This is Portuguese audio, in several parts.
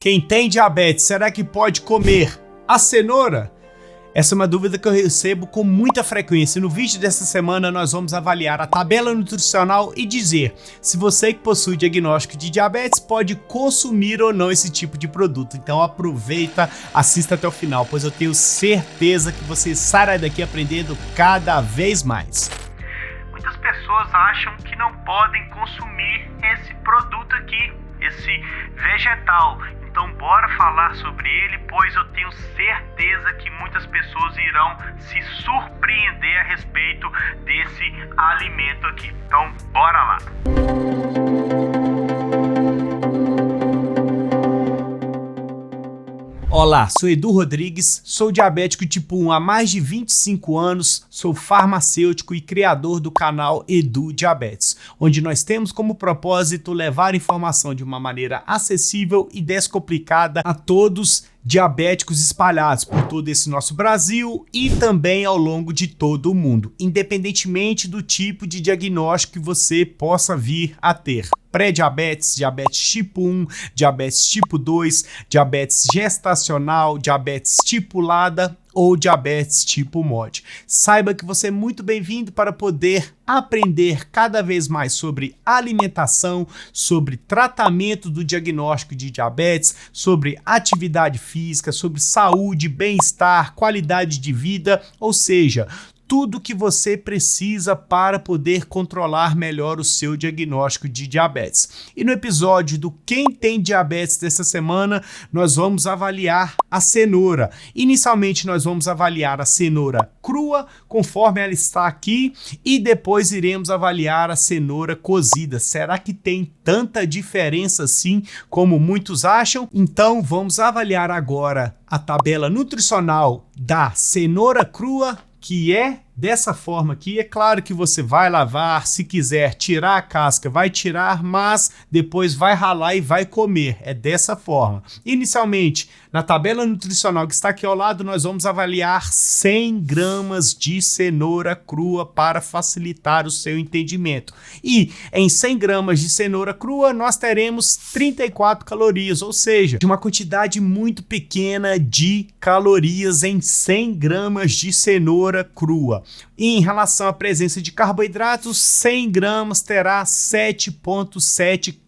Quem tem diabetes, será que pode comer a cenoura? Essa é uma dúvida que eu recebo com muita frequência. No vídeo dessa semana nós vamos avaliar a tabela nutricional e dizer se você que possui diagnóstico de diabetes pode consumir ou não esse tipo de produto. Então aproveita, assista até o final, pois eu tenho certeza que você sairá daqui aprendendo cada vez mais. Muitas pessoas acham que não podem consumir esse produto aqui, esse vegetal. Então bora falar sobre ele, pois eu tenho certeza que muitas pessoas irão se surpreender a respeito desse alimento aqui. Então bora lá! Olá, sou Edu Rodrigues, sou diabético tipo 1 há mais de 25 anos, sou farmacêutico e criador do canal Edu Diabetes, onde nós temos como propósito levar informação de uma maneira acessível e descomplicada a todos diabéticos espalhados por todo esse nosso Brasil e também ao longo de todo o mundo, independentemente do tipo de diagnóstico que você possa vir a ter. Pré-diabetes, diabetes tipo 1, diabetes tipo 2, diabetes gestacional, diabetes tipulada ou diabetes tipo MOD. Saiba que você é muito bem-vindo para poder aprender cada vez mais sobre alimentação, sobre tratamento do diagnóstico de diabetes, sobre atividade física, sobre saúde, bem-estar, qualidade de vida, ou seja, tudo que você precisa para poder controlar melhor o seu diagnóstico de diabetes. E no episódio do Quem Tem Diabetes dessa semana, nós vamos avaliar a cenoura. Inicialmente nós vamos avaliar a cenoura crua, conforme ela está aqui, e depois iremos avaliar a cenoura cozida. Será que tem tanta diferença assim como muitos acham? Então vamos avaliar agora a tabela nutricional da cenoura crua, que é dessa forma aqui. É claro que você vai lavar, se quiser tirar a casca, vai tirar, mas depois vai ralar e vai comer. É dessa forma. Inicialmente, na tabela nutricional que está aqui ao lado, nós vamos avaliar 100 gramas de cenoura crua para facilitar o seu entendimento. E em 100 gramas de cenoura crua, nós teremos 34 calorias, ou seja, de uma quantidade muito pequena de calorias em 100 gramas de cenoura crua. E em relação à presença de carboidratos, 100 gramas terá 7,7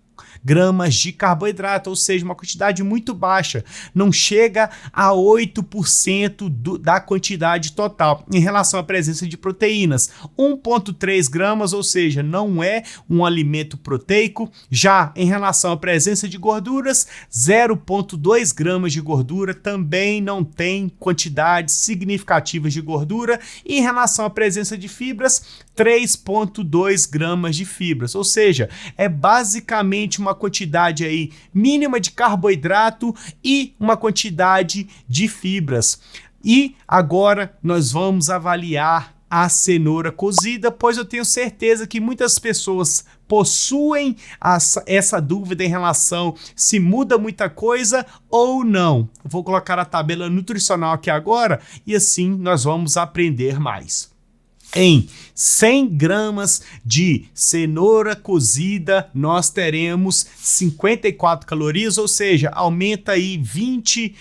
gramas de carboidrato, ou seja, uma quantidade muito baixa, não chega a 8% da quantidade total. Em relação à presença de proteínas, 1,3 gramas, ou seja, não é um alimento proteico. Já em relação à presença de gorduras, 0,2 gramas de gordura, também não tem quantidades significativas de gordura. E em relação à presença de fibras, 3,2 gramas de fibras, ou seja, é basicamente uma quantidade aí mínima de carboidrato e uma quantidade de fibras. E agora nós vamos avaliar a cenoura cozida, pois eu tenho certeza que muitas pessoas possuem essa dúvida em relação se muda muita coisa ou não. Eu vou colocar a tabela nutricional aqui agora e assim nós vamos aprender mais. Em 100 gramas de cenoura cozida, nós teremos 54 calorias, ou seja, aumenta aí 20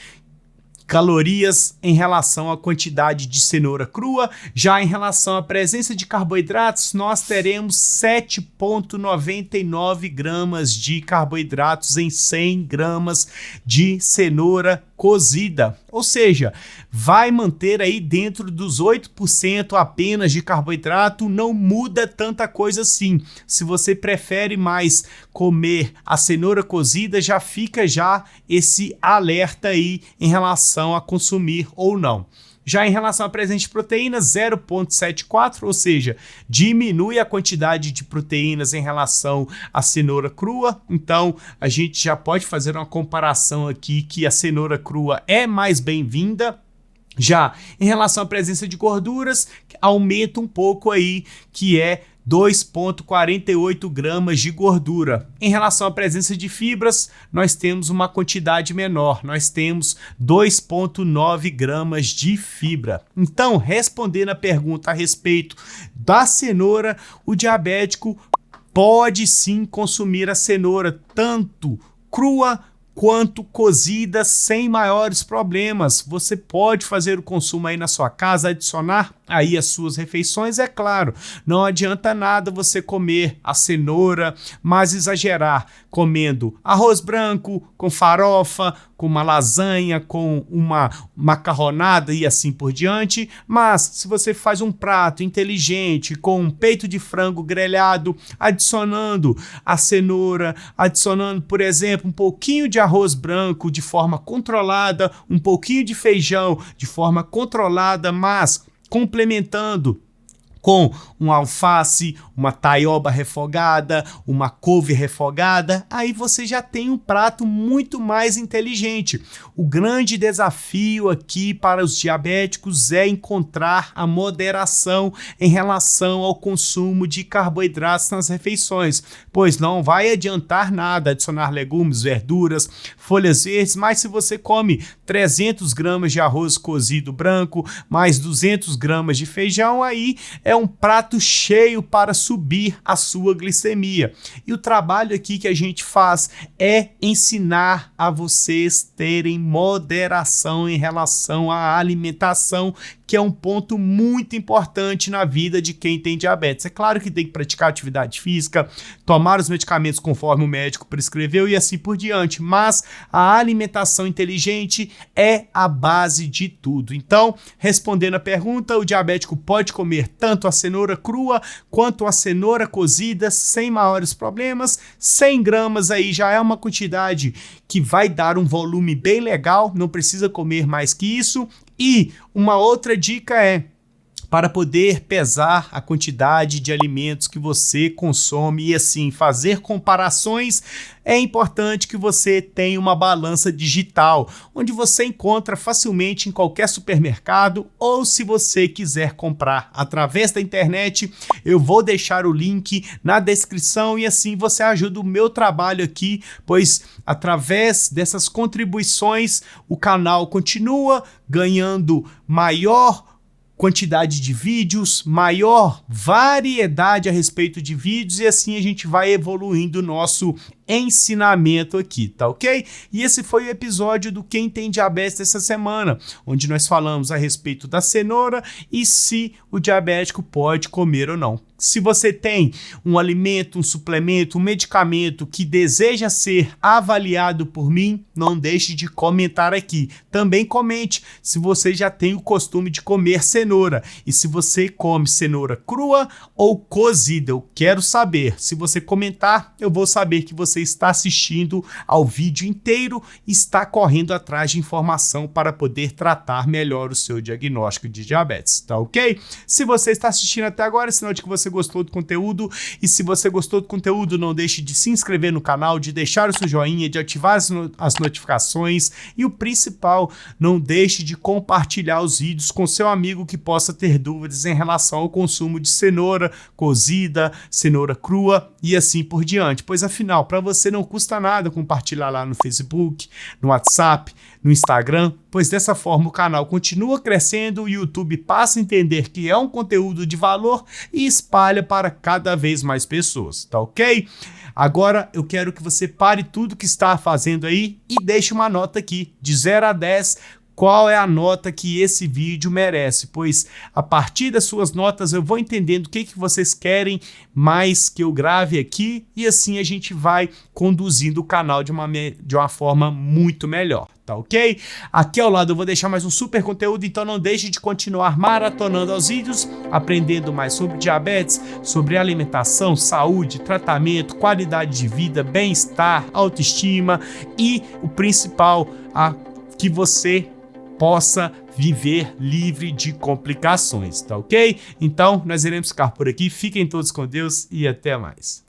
calorias em relação à quantidade de cenoura crua. Já em relação à presença de carboidratos, nós teremos 7,99 gramas de carboidratos em 100 gramas de cenoura cozida, ou seja, vai manter aí dentro dos 8% apenas de carboidrato, não muda tanta coisa assim. Se você prefere mais comer a cenoura cozida, já fica já esse alerta aí em relação a consumir ou não. Já em relação à presença de proteínas, 0,74, ou seja, diminui a quantidade de proteínas em relação à cenoura crua. Então, a gente já pode fazer uma comparação aqui que a cenoura crua é mais bem-vinda. Já em relação à presença de gorduras, aumenta um pouco aí, que é 2,48 gramas de gordura. Em relação à presença de fibras, nós temos uma quantidade menor, nós temos 2,9 gramas de fibra. Então, respondendo a pergunta a respeito da cenoura, o diabético pode sim consumir a cenoura tanto crua quanto cozida sem maiores problemas. Você pode fazer o consumo aí na sua casa, adicionar aí as suas refeições, é claro. Não adianta nada você comer a cenoura, mas exagerar comendo arroz branco com farofa, com uma lasanha, com uma macarronada e assim por diante. Mas se você faz um prato inteligente com um peito de frango grelhado, adicionando a cenoura, adicionando, por exemplo, um pouquinho de arroz branco de forma controlada, um pouquinho de feijão de forma controlada, mas complementando com um alface, uma taioba refogada, uma couve refogada, aí você já tem um prato muito mais inteligente. O grande desafio aqui para os diabéticos é encontrar a moderação em relação ao consumo de carboidratos nas refeições, pois não vai adiantar nada adicionar legumes, verduras, folhas verdes, mas se você come 300 gramas de arroz cozido branco, mais 200 gramas de feijão, aí é um prato cheio para subir a sua glicemia. E o trabalho aqui que a gente faz é ensinar a vocês terem moderação em relação à alimentação, que é um ponto muito importante na vida de quem tem diabetes. É claro que tem que praticar atividade física, tomar os medicamentos conforme o médico prescreveu e assim por diante, mas a alimentação inteligente é a base de tudo. Então, respondendo a pergunta, o diabético pode comer tanto a cenoura crua quanto a cenoura cozida sem maiores problemas. 100 gramas aí já é uma quantidade que vai dar um volume bem legal, não precisa comer mais que isso. E uma outra dica é, para poder pesar a quantidade de alimentos que você consome e assim fazer comparações, é importante que você tenha uma balança digital, onde você encontra facilmente em qualquer supermercado, ou se você quiser comprar através da internet, eu vou deixar o link na descrição e assim você ajuda o meu trabalho aqui, pois através dessas contribuições o canal continua ganhando maior quantidade de vídeos, maior variedade a respeito de vídeos e assim a gente vai evoluindo o nosso ensinamento aqui, tá ok? E esse foi o episódio do Quem Tem Diabetes dessa semana, onde nós falamos a respeito da cenoura e se o diabético pode comer ou não. Se você tem um alimento, um suplemento, um medicamento que deseja ser avaliado por mim, não deixe de comentar aqui. Também comente se você já tem o costume de comer cenoura e se você come cenoura crua ou cozida. Eu quero saber. Se você comentar, eu vou saber que você está assistindo ao vídeo inteiro e está correndo atrás de informação para poder tratar melhor o seu diagnóstico de diabetes, tá ok? Se você está assistindo até agora, é sinal de que você gostou do conteúdo, e se você gostou do conteúdo, não deixe de se inscrever no canal, de deixar o seu joinha, de ativar as notificações e o principal, não deixe de compartilhar os vídeos com seu amigo que possa ter dúvidas em relação ao consumo de cenoura cozida, cenoura crua e assim por diante, pois afinal, para você não custa nada compartilhar lá no Facebook, no WhatsApp, no Instagram, pois dessa forma o canal continua crescendo, o YouTube passa a entender que é um conteúdo de valor e espalha para cada vez mais pessoas, tá ok? Agora eu quero que você pare tudo que está fazendo aí e deixe uma nota aqui, de 0 a 10, qual é a nota que esse vídeo merece, pois a partir das suas notas eu vou entendendo o que vocês querem mais que eu grave aqui e assim a gente vai conduzindo o canal de uma forma muito melhor, tá ok? Aqui ao lado eu vou deixar mais um super conteúdo, então não deixe de continuar maratonando os vídeos, aprendendo mais sobre diabetes, sobre alimentação, saúde, tratamento, qualidade de vida, bem-estar, autoestima e o principal, que você possa viver livre de complicações, tá ok? Então, nós iremos ficar por aqui, fiquem todos com Deus e até mais.